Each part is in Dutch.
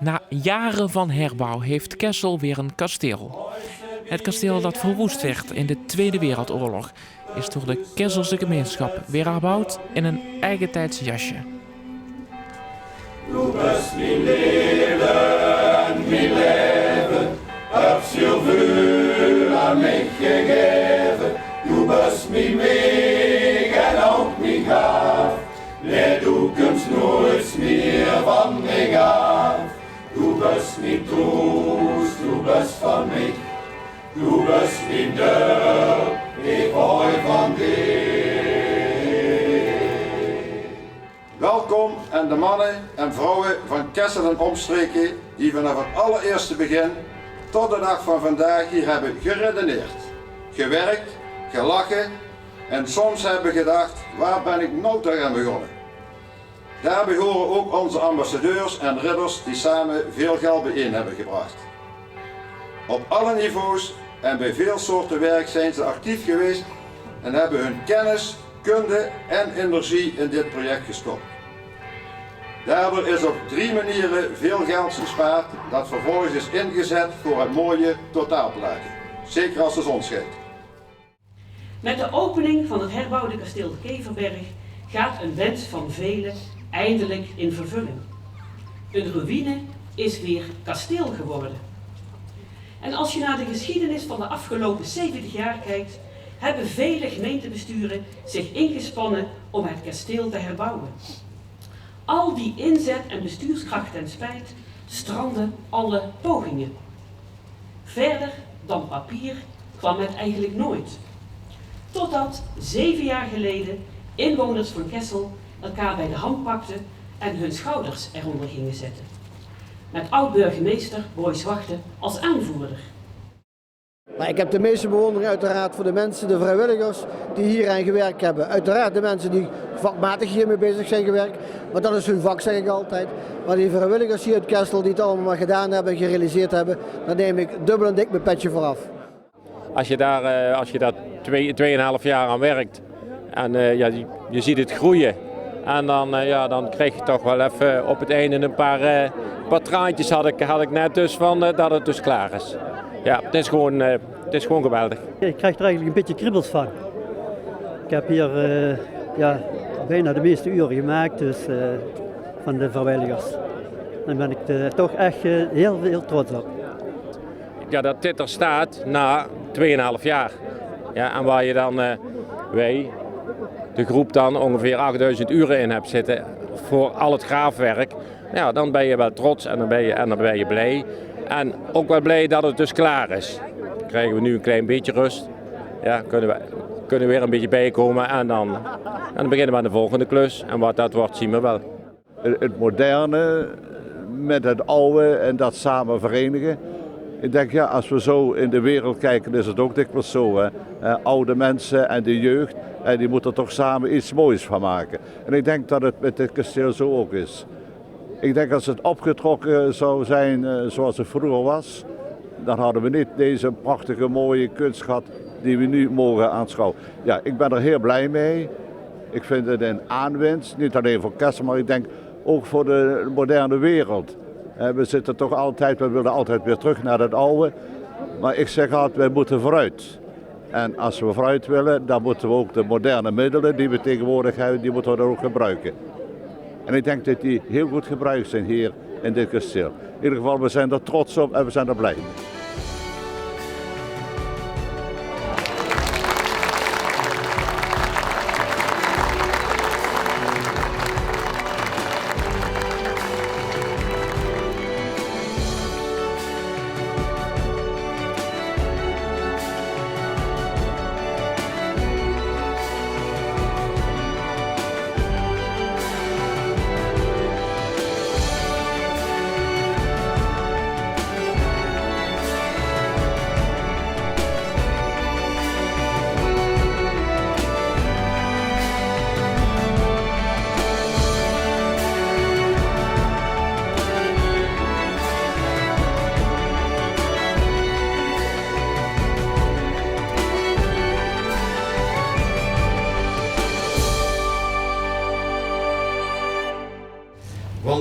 Na jaren van herbouw heeft Kessel weer een kasteel. Het kasteel dat verwoest werd in de Tweede Wereldoorlog is door de Kesselse gemeenschap weer herbouwd in een eigentijds jasje. Du bist mijn leven, heb zoveel aan mij gegeven. Du bist mijn weg en ook mijn gaaf. Nee, du kunt nooit meer van mij af. Du bist mijn troost, du bist van mij. Du bist mijn deur, ik hou van dich. Welkom aan de mannen en vrouwen van Kessel en omstreken die vanaf het allereerste begin tot de dag van vandaag hier hebben geredeneerd, gewerkt, gelachen en soms hebben gedacht, waar ben ik nou toch aan begonnen? Daarbij horen ook onze ambassadeurs en ridders die samen veel geld bijeen hebben gebracht. Op alle niveaus en bij veel soorten werk zijn ze actief geweest en hebben hun kennis, kunde en energie in dit project gestopt. Daardoor is op 3 manieren veel geld gespaard dat vervolgens is ingezet voor het mooie totaalplaatje. Zeker als de zon schijnt. Met de opening van het herbouwde kasteel de Keverberg gaat een wens van velen eindelijk in vervulling. Een ruïne is weer kasteel geworden. En als je naar de geschiedenis van de afgelopen 70 jaar kijkt, hebben vele gemeentebesturen zich ingespannen om het kasteel te herbouwen. Al die inzet en bestuurskracht ten spijt strandden alle pogingen. Verder dan papier kwam het eigenlijk nooit. Totdat 7 jaar geleden inwoners van Kessel elkaar bij de hand pakten en hun schouders eronder gingen zetten. Met oud-burgemeester Boys Wachten als aanvoerder. Maar ik heb de meeste bewondering uiteraard voor de mensen, de vrijwilligers die hier aan gewerkt hebben. Uiteraard de mensen die vakmatig hiermee bezig zijn gewerkt, maar dat is hun vak, zeg ik altijd. Maar die vrijwilligers hier uit Kessel die het allemaal maar gedaan hebben en gerealiseerd hebben, daar neem ik dubbel en dik mijn petje voor af. Als je daar 2,5 jaar aan werkt en je ziet het groeien. En dan krijg je toch wel even op het einde een paar traantjes had ik net dus van dat het dus klaar is. Ja, het is gewoon geweldig. Ik krijg er eigenlijk een beetje kriebels van. Ik heb hier bijna de meeste uren gemaakt dus, van de vrijwilligers. Daar ben ik toch echt heel trots op. Ja, dat dit er staat na 2,5 jaar. Ja, en waar je dan, wij, de groep dan ongeveer 8000 uren in hebt zitten voor al het graafwerk. Ja, dan ben je wel trots en dan ben je blij. En ook wel blij dat het dus klaar is. Dan krijgen we nu een klein beetje rust. Ja, kunnen we weer een beetje bijkomen en dan beginnen we aan de volgende klus. En wat dat wordt zien we wel. Het moderne met het oude en dat samen verenigen. Ik denk ja, als we zo in de wereld kijken is het ook dikwijls zo. Hè. Oude mensen en de jeugd, die moeten toch samen iets moois van maken. En ik denk dat het met dit kasteel zo ook is. Ik denk als het opgetrokken zou zijn zoals het vroeger was, dan hadden we niet deze prachtige mooie kunst gehad die we nu mogen aanschouwen. Ja, ik ben er heel blij mee. Ik vind het een aanwinst, niet alleen voor Kessel, maar ik denk ook voor de moderne wereld. We zitten toch altijd, we willen altijd weer terug naar het oude. Maar ik zeg altijd, wij moeten vooruit. En als we vooruit willen, dan moeten we ook de moderne middelen die we tegenwoordig hebben, die moeten we dan ook gebruiken. En ik denk dat die heel goed gebruikt zijn hier in dit kasteel. In ieder geval, we zijn er trots op en we zijn er blij mee.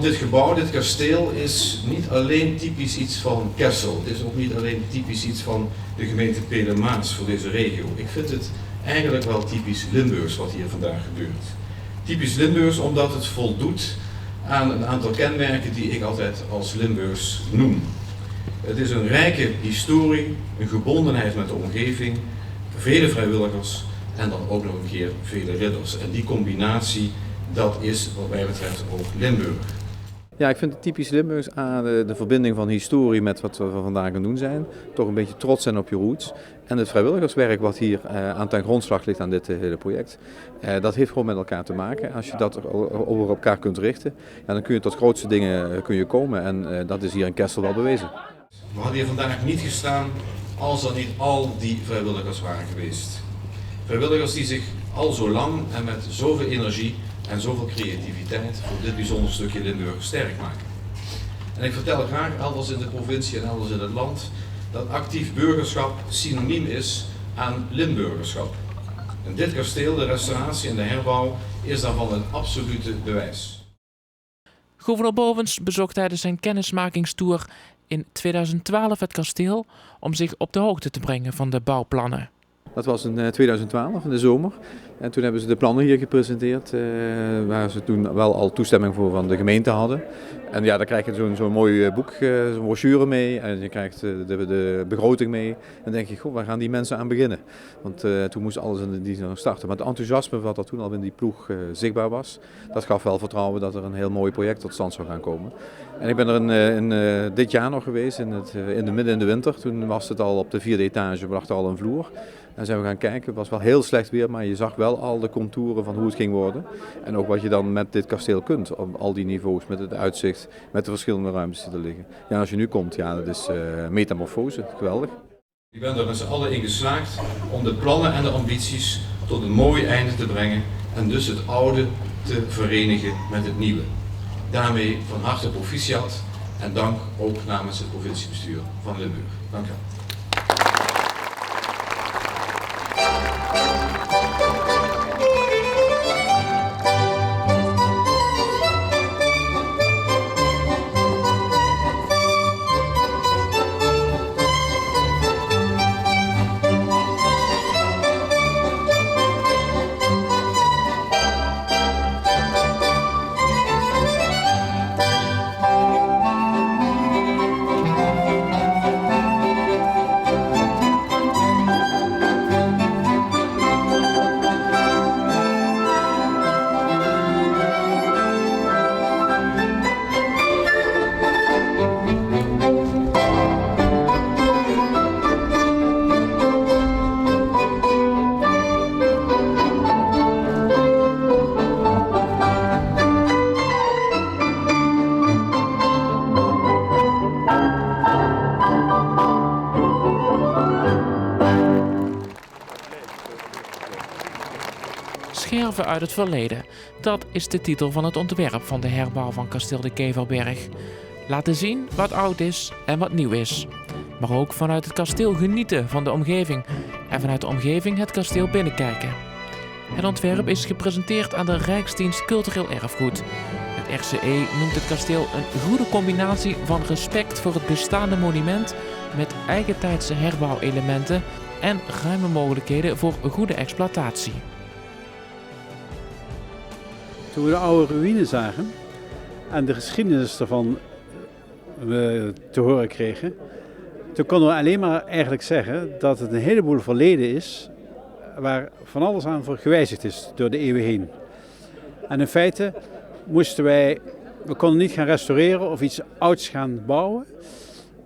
Want dit gebouw, dit kasteel, is niet alleen typisch iets van Kessel. Het is ook niet alleen typisch iets van de gemeente Pelen-Maas voor deze regio. Ik vind het eigenlijk wel typisch Limburgs wat hier vandaag gebeurt. Typisch Limburgs omdat het voldoet aan een aantal kenmerken die ik altijd als Limburgs noem. Het is een rijke historie, een gebondenheid met de omgeving, vele vrijwilligers en dan ook nog een keer vele ridders. En die combinatie, dat is wat mij betreft ook Limburg. Ja, ik vind het typisch Limburgs aan de verbinding van historie met wat we vandaag aan het doen zijn. Toch een beetje trots zijn op je roots. En het vrijwilligerswerk wat hier aan ten grondslag ligt aan dit hele project. Dat heeft gewoon met elkaar te maken. Als je dat over elkaar kunt richten, ja, dan kun je tot grootste dingen komen. En dat is hier in Kessel wel bewezen. We hadden hier vandaag niet gestaan als er niet al die vrijwilligers waren geweest. Vrijwilligers die zich al zo lang en met zoveel energie en zoveel creativiteit voor dit bijzonder stukje Limburg sterk maken. En ik vertel graag elders in de provincie en elders in het land dat actief burgerschap synoniem is aan Limburgerschap. En dit kasteel, de restauratie en de herbouw is daarvan een absolute bewijs. Gouverneur Bovens bezocht tijdens zijn kennismakingstoer in 2012 het kasteel om zich op de hoogte te brengen van de bouwplannen. Dat was in 2012, in de zomer. En toen hebben ze de plannen hier gepresenteerd, waar ze toen wel al toestemming voor van de gemeente hadden. En ja, dan krijg je zo'n mooi boek, zo'n brochure mee en je krijgt de begroting mee. En dan denk je, goh, waar gaan die mensen aan beginnen? Want toen moest alles in die starten. Maar het enthousiasme wat er toen al in die ploeg zichtbaar was, dat gaf wel vertrouwen dat er een heel mooi project tot stand zou gaan komen. En ik ben er dit jaar nog geweest, midden in de winter. Toen was het al op de 4e etage, lag er al een vloer. En zijn we gaan kijken, het was wel heel slecht weer, maar je zag wel al de contouren van hoe het ging worden. En ook wat je dan met dit kasteel kunt, op al die niveaus, met het uitzicht, met de verschillende ruimtes die er liggen. Ja, als je nu komt, ja, dat is metamorfose, geweldig. Ik ben er met z'n allen in geslaagd om de plannen en de ambities tot een mooi einde te brengen en dus het oude te verenigen met het nieuwe. Daarmee van harte proficiat en dank ook namens het provinciebestuur van Limburg. Dank u wel. Scherven uit het verleden, dat is de titel van het ontwerp van de herbouw van kasteel de Keverberg. Laten zien wat oud is en wat nieuw is. Maar ook vanuit het kasteel genieten van de omgeving en vanuit de omgeving het kasteel binnenkijken. Het ontwerp is gepresenteerd aan de Rijksdienst Cultureel Erfgoed. Het RCE noemt het kasteel een goede combinatie van respect voor het bestaande monument met eigentijdse herbouwelementen en ruime mogelijkheden voor goede exploitatie. Toen we de oude ruïne zagen en de geschiedenis ervan te horen kregen, toen konden we alleen maar eigenlijk zeggen dat het een heleboel verleden is waar van alles aan voor gewijzigd is door de eeuwen heen. En in feite we konden niet gaan restaureren of iets ouds gaan bouwen,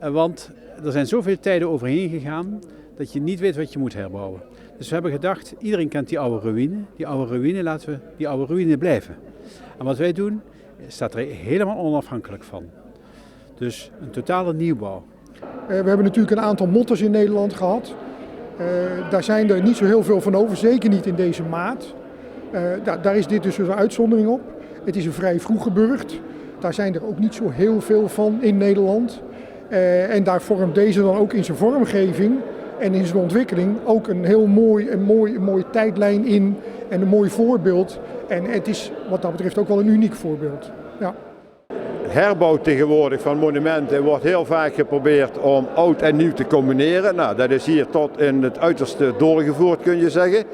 want er zijn zoveel tijden overheen gegaan dat je niet weet wat je moet herbouwen. Dus we hebben gedacht, iedereen kent die oude ruïne, laten we die oude ruïne blijven. En wat wij doen, staat er helemaal onafhankelijk van. Dus een totale nieuwbouw. We hebben natuurlijk een aantal motters in Nederland gehad. Daar zijn er niet zo heel veel van over, zeker niet in deze maat. Daar is dit dus een uitzondering op. Het is een vrij vroege burcht. Daar zijn er ook niet zo heel veel van in Nederland. En daar vormt deze dan ook in zijn vormgeving en in zijn ontwikkeling ook een heel mooie tijdlijn in en een mooi voorbeeld. En het is wat dat betreft ook wel een uniek voorbeeld. Ja. herbouw tegenwoordig van monumenten wordt heel vaak geprobeerd om oud en nieuw te combineren. Nou, dat is hier tot in het uiterste doorgevoerd, kun je zeggen.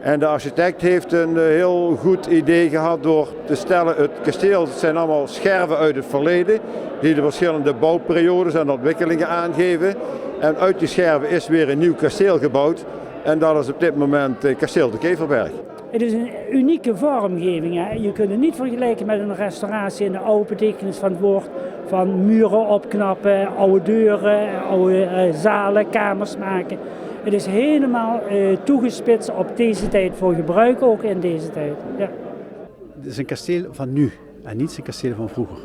En de architect heeft een heel goed idee gehad door te stellen, het kasteel zijn allemaal scherven uit het verleden, die de verschillende bouwperiodes en ontwikkelingen aangeven. En uit die scherven is weer een nieuw kasteel gebouwd en dat is op dit moment Kasteel de Keverberg. Het is een unieke vormgeving. Hè. Je kunt het niet vergelijken met een restauratie in de oude betekenis van het woord. Van muren opknappen, oude deuren, oude zalen, kamers maken. Het is helemaal toegespitst op deze tijd voor gebruik, ook in deze tijd. Ja. Het is een kasteel van nu en niet een kasteel van vroeger.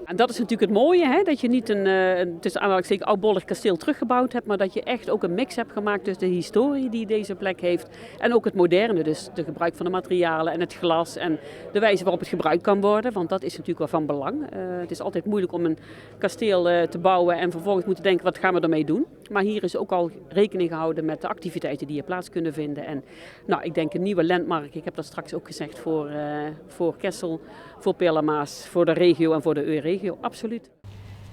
En dat is natuurlijk het mooie, hè? Dat je niet een tussen aanhalingstekens oudbollig kasteel teruggebouwd hebt, maar dat je echt ook een mix hebt gemaakt tussen de historie die deze plek heeft en ook het moderne, dus de gebruik van de materialen en het glas en de wijze waarop het gebruikt kan worden, want dat is natuurlijk wel van belang. Het is altijd moeilijk om een kasteel te bouwen en vervolgens moeten denken wat gaan we ermee doen. Maar hier is ook al rekening gehouden met de activiteiten die hier plaats kunnen vinden. En nou, ik denk een nieuwe landmark, ik heb dat straks ook gezegd, voor Kessel, voor Perlamaas, voor de regio en voor de EU-regio, absoluut.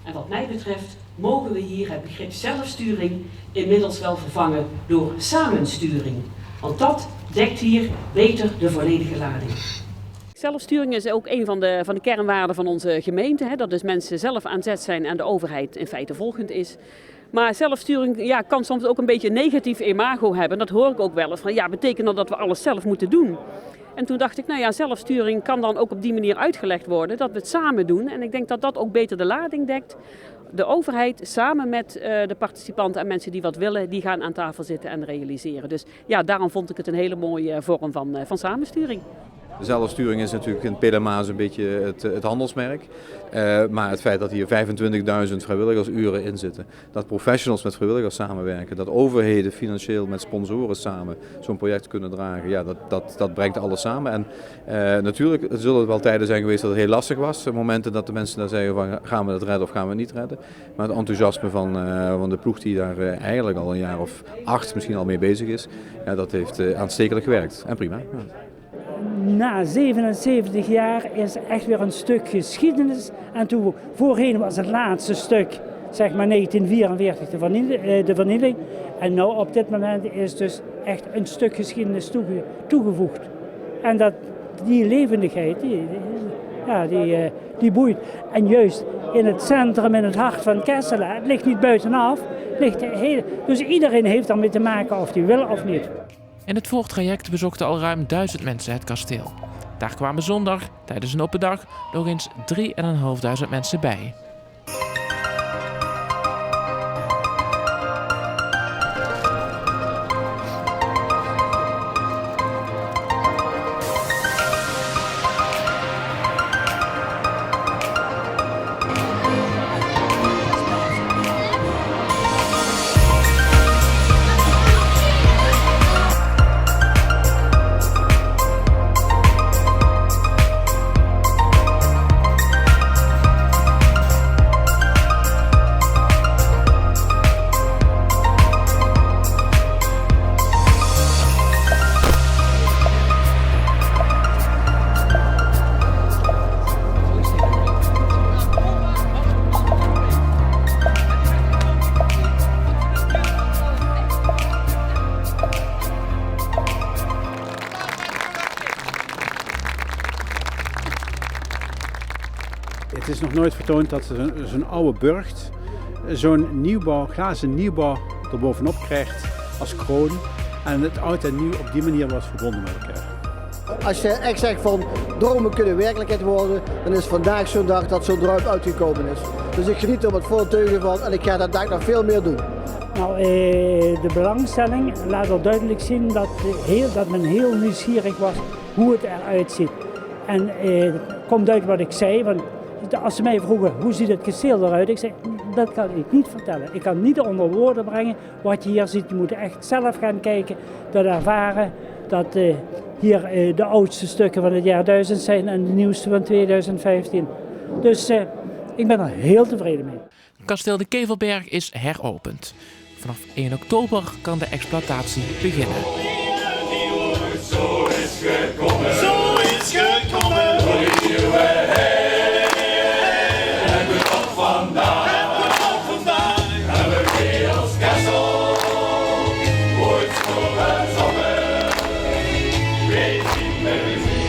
En wat mij betreft mogen we hier het begrip zelfsturing inmiddels wel vervangen door samensturing. Want dat dekt hier beter de volledige lading. Zelfsturing is ook een van de kernwaarden van onze gemeente. Hè? Dat dus mensen zelf aan zet zijn en de overheid in feite volgend is. Maar zelfsturing kan soms ook een beetje een negatief imago hebben. Dat hoor ik ook wel eens. Van, betekent dat we alles zelf moeten doen? En toen dacht ik, zelfsturing kan dan ook op die manier uitgelegd worden. Dat we het samen doen. En ik denk dat dat ook beter de lading dekt. De overheid samen met de participanten en mensen die wat willen, die gaan aan tafel zitten en realiseren. Dus daarom vond ik het een hele mooie vorm van samensturing. De zelfsturing is natuurlijk in Perlamaas een beetje het handelsmerk. Maar het feit dat hier 25.000 vrijwilligersuren in zitten, dat professionals met vrijwilligers samenwerken, dat overheden financieel met sponsoren samen zo'n project kunnen dragen, dat brengt alles samen. En natuurlijk zullen er wel tijden zijn geweest dat het heel lastig was. Momenten dat de mensen daar zeggen van gaan we het redden of gaan we het niet redden. Maar het enthousiasme van de ploeg die daar eigenlijk al een jaar of 8 misschien al mee bezig is, dat heeft aanstekelijk gewerkt. En prima. Ja. Na 77 jaar is echt weer een stuk geschiedenis. En toen voorheen was het laatste stuk, zeg maar 1944, de vernieling. En nu op dit moment is dus echt een stuk geschiedenis toegevoegd. En die levendigheid, die boeit. En juist in het centrum, in het hart van Kessel, het ligt niet buitenaf. Dus iedereen heeft ermee te maken of die wil of niet. In het voortraject bezochten al ruim 1000 mensen het kasteel. Daar kwamen zondag, tijdens een open dag, nog eens 3.500 mensen bij. Het is nog nooit vertoond dat zo'n oude burcht zo'n glazen nieuwbouw erbovenop krijgt als kroon. En het oud en nieuw op die manier wordt verbonden met elkaar. Als je echt zegt van dromen kunnen werkelijkheid worden, dan is vandaag zo'n dag dat zo'n droom uitgekomen is. Dus ik geniet er met volle teugen van en ik ga dat dag nog veel meer doen. Nou, de belangstelling laat wel duidelijk zien dat men heel nieuwsgierig was hoe het eruit ziet. En het komt uit wat ik zei, want als ze mij vroegen hoe ziet het kasteel eruit, ik zei dat kan ik niet vertellen. Ik kan niet onder woorden brengen wat je hier ziet. Je moet echt zelf gaan kijken, dat ervaren dat hier de oudste stukken van het jaar 1000 zijn en de nieuwste van 2015. Dus ik ben er heel tevreden mee. Kasteel de Keverberg is heropend. Vanaf 1 oktober kan de exploitatie beginnen. Zo is gekomen. Zo is gekomen. Baby,